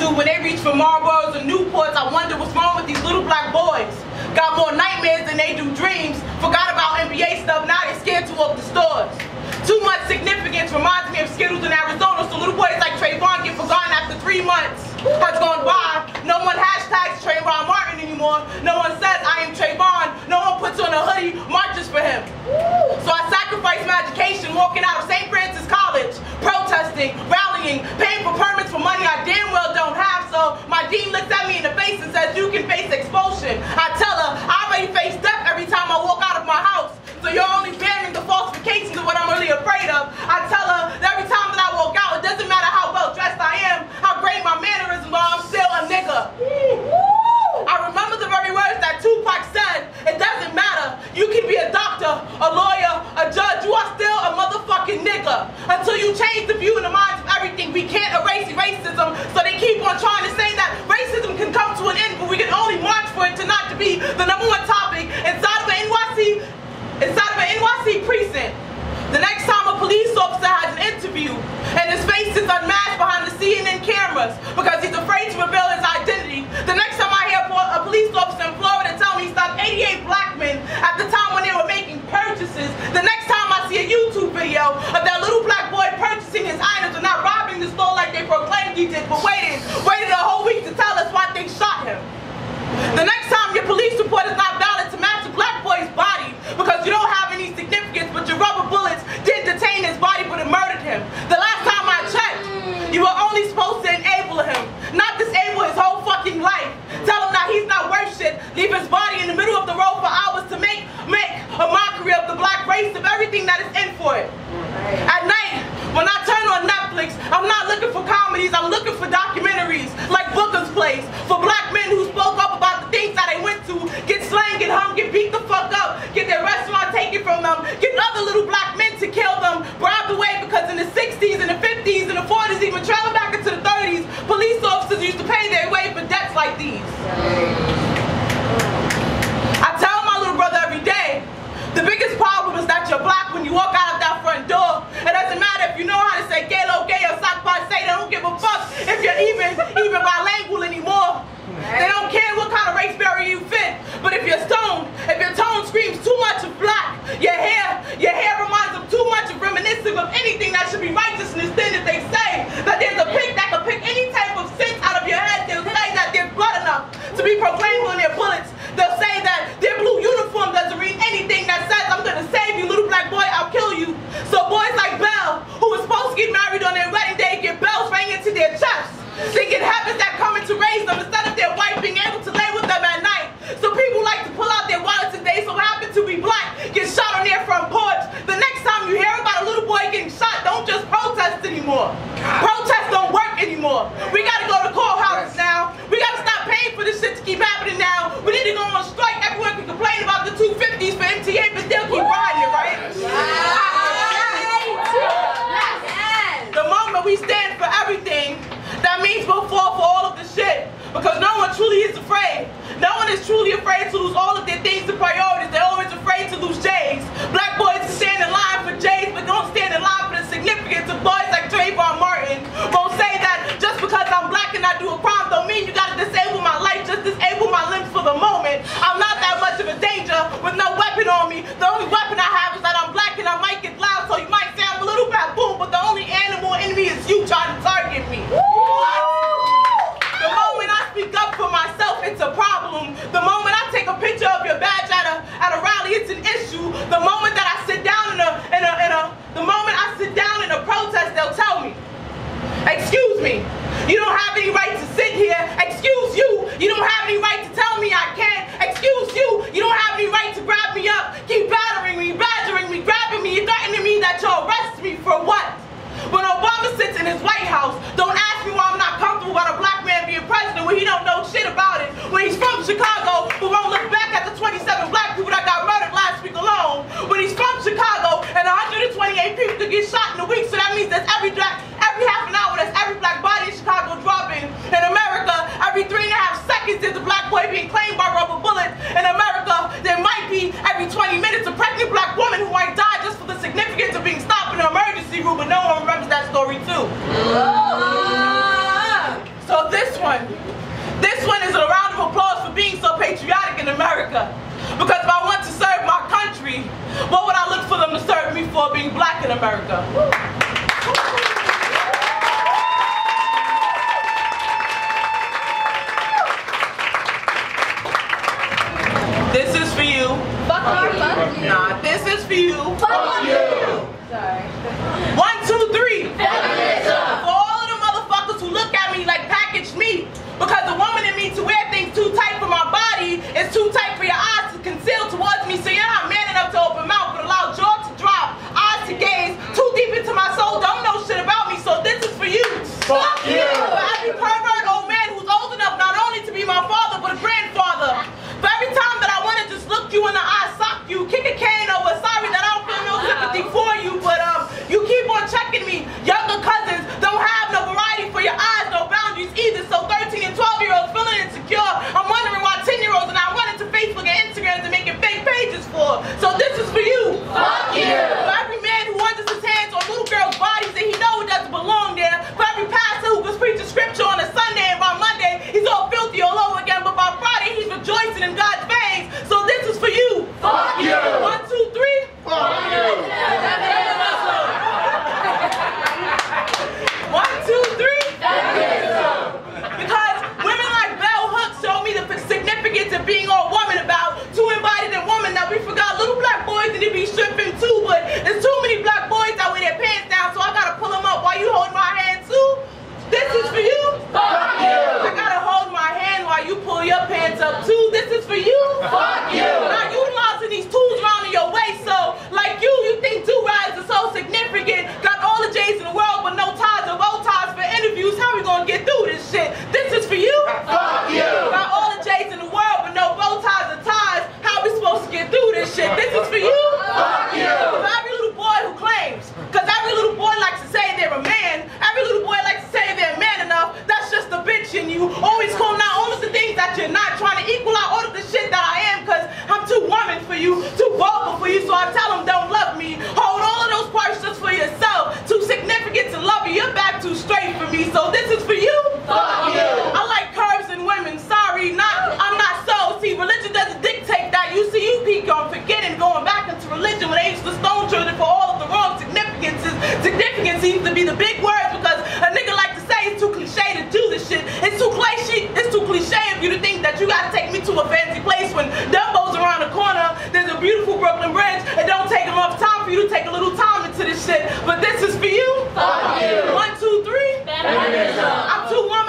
to when they reach for Marlboros and Newports. I wonder what's wrong with these little black boys. Got more nightmares than they do dreams. Forgot about NBA stuff, now they're scared to walk the stores. Too much significance reminds me of Skittles in Arizona, so little boys like Trayvon get forgotten after 3 months has gone by. No one hashtags Trayvon Martin anymore. No one says I am Trayvon. No one puts on a hoodie, marches for him. So I sacrificed my education walking out of St. Francis College, protesting, rallying, paying for permits for money I damn well don't have. So my dean looks at me in the face and says, you can face expulsion. I tell her, I already face death every time I walk out of my house. So you're only bearing the falsifications of what I'm really afraid of. I tell her that every time that I walk out, it doesn't matter how well dressed I am, how great my mannerisms are, I'm still a nigga. I remember the very words that Tupac said, it doesn't matter. You can be a doctor, a lawyer, a judge, you are still a motherfucking nigga. Until you change the view and the minds of everything, we can't erase racism. So they keep on trying to say that racism can come to an end, but we can only march for it to not to be the #1 topic inside of an NYC precinct. The next time a police officer has an interview and his face is unmasked behind the CNN cameras because he's afraid to reveal his identity, the next time I hear a police officer in Florida tell me he stopped 88 black men at the time when they were making purchases, the next time I see a YouTube video of that little black boy purchasing his items and not robbing the store like they proclaimed he did, but waited a whole week to tell us why they shot him. The next time your police report is not valid to match a black boy's body because you don't have any significance, but your rubber bullets didn't detain his body but it murdered him. The last time I checked, you were only supposed to enable him, not disable his whole fucking life. Tell him that he's not worth shit, leave his body in the middle of the road for hours to make a mockery of the black race, of everything that is in for it. At night, when I turn on Netflix, I'm not looking for comedies, I'm looking for documentaries like Booker's Place, for black men who spoke up about the things that they went to, get slang, get hung, get beat the fuck up, get their restaurant taken from them, get other little black men to kill them, bribed away because in the 60s and the 50s and the 40s, even traveling back into the 30s, police officers used to pay their way for debts like these. I tell my little brother every day, the biggest problem is that you're black when you walk out of that front door. It doesn't matter if you know how to say gay, lo, gay, or sock by say, they don't give a fuck if you're even bilingual anymore. They don't care what kind of race barrier you fit. But if you're stoned, if your tone screams too much of black, your hair reminds them too much of reminiscent of anything that should be righteousness, then if they say that there's a pick that can pick any type of sense out of your head, they'll say that there's blood enough to be proclaimed on their bullets. They'll say that their blue uniform doesn't read anything that says, I'm gonna save you, little black boy, I'll kill you. So boys like Belle, who was supposed to get married on their wedding day, get bells rang into their chests. They get heavens that come in to raise them instead of their wife being able to lay with them at night. So people like to pull out their wallets and they so happen to be black, get shot on their front porch. The next time you hear about a little boy getting shot, don't just protest anymore. Protests don't work anymore. We gotta go to courthouses now. We gotta stop paying for this shit to keep happening now. We need to go on strike. Everyone can complain about the 250s for MTA, but still keep riding it, right? The moment we stand for everything, that means we'll fall for all of the shit. Because no one truly is afraid. No one is truly afraid to lose all of their things and priorities. They're always afraid to lose J's. Black boys stand in line for J's, but don't stand in line for the significance of boys like Trayvon Martin. Won't say that just because I'm black and I do a crime don't mean you gotta disable my life, just disable my limbs for the moment. I'm not that much of a danger with no weapon on me. The only weapon I have is that I'm black and I might get loud, so you might say I'm a little baboon, but the only animal enemy is you trying to target me. The moment I speak up for myself, it's a problem. The moment I take a picture of your badge at a rally, it's an issue. The moment that I sit down in a protest, they'll tell me, excuse me, you don't have any right to sit here. Excuse you, you don't have any right to tell me I can't. Excuse you, you don't have any right to grab me up, keep battering me, badgering me, grabbing me, threatening me that you'll arrest me for what? When Obama sits in his White House, don't ask me why I'm not comfortable about a black man being president when he don't know shit about it. When he's from Chicago, but won't look back at the 27 black people that got murdered last week alone. When he's from Chicago and 128 people could get shot in a week, so that means that's every half an hour, that's every black body in Chicago dropping. In America, every 3.5 seconds there's a black boy being claimed by rubber bullets. In America, there might be every 20 minutes a pregnant black woman who might die just for the significance of being stopped in an emergency room, but no one remembers that story too. So this one. This one is a round of applause for being so patriotic in America. Because if I want to serve my country, what would I look for them to serve me for being black in America? This is for you. Fuck you. Nah, this is for you. Fuck you. Sorry. 1, 2, 3. Feminism. For all of the motherfuckers who look at me like packaged meat, because the woman in me to wear things too tight for my body is too tight for your eyes to conceal towards me, so you're not man enough to open mouth, but allow jaw to drop, eyes to gaze, too deep into my soul, don't know shit about me, so this is for you. Fuck you. For every pervert old man who's old enough not only to be my father, but a grandfather. For every time that I want to just look you in the eye, sock you, kick a cane over, sorry that I don't feel no sympathy for you, but you keep on checking me. Younger cousins don't have no variety for your eyes, no boundaries either, so 13 and 12-year-olds feeling insecure. I'm wondering why 10-year-olds and I run into Facebook and Instagram and making fake pages for. So this is for you. Fuck you. For every man who wants his hands on little girls' bodies and he knows it doesn't belong there. For every pastor who was preaching scripture on a Sunday and by Monday he's all filthy all over again, but by Friday he's rejoicing in God's veins. So this is for you. Fuck you. 1, 2, 3. Fuck you. 1, 2, 3. Because women like Bell Hooks show me the significance of being all woman about. Too embodied in woman that we forgot little black boys and they be stripping too, but there's too many black boys that wear their pants down, so I gotta pull them up while you hold my hand too. This is for you. Fuck you. I gotta hold my hand while you pull your pants up too. This is for you. Fuck you. Not utilizing these tools around in your waist, so like you think do-rags are so significant. Got all the J's in the world but no ties or bow ties for interviews. How we gonna get through this shit? This is for you. Fuck you. Got all the J's in the world but no bow ties or ties. How we supposed to get through this shit? This is for you. Fuck you. For every little boy who claims, because every little boy likes to say they're a man. Every little boy likes to say they're man enough. That's just a bitch in you. Always calling out all of the things that you're not, trying to equal out all of the shit that I am, because I'm too woman for you, too vocal for you, so I tell them don't love me. Hold all of those parts just for yourself. Too significant to love you. You're back too straight for me, so this is for you. Fuck you. I like curves in women. Sorry, I'm not so. See, religion doesn't dictate that. You see, you keep on forgetting, going back into religion when they used to stone children for all of the wrong significances. Significance seems to be the big words because a nigga like to say it's too cliche to do this shit. It's too cliche of you to think that you gotta take me to a fancy place when Dumbo's around the corner. There's a beautiful Brooklyn Bridge. It don't take enough time for you to take a little time into this shit. But this is for you. Fuck you. 1, 2, 3. Feminism. I'm too woman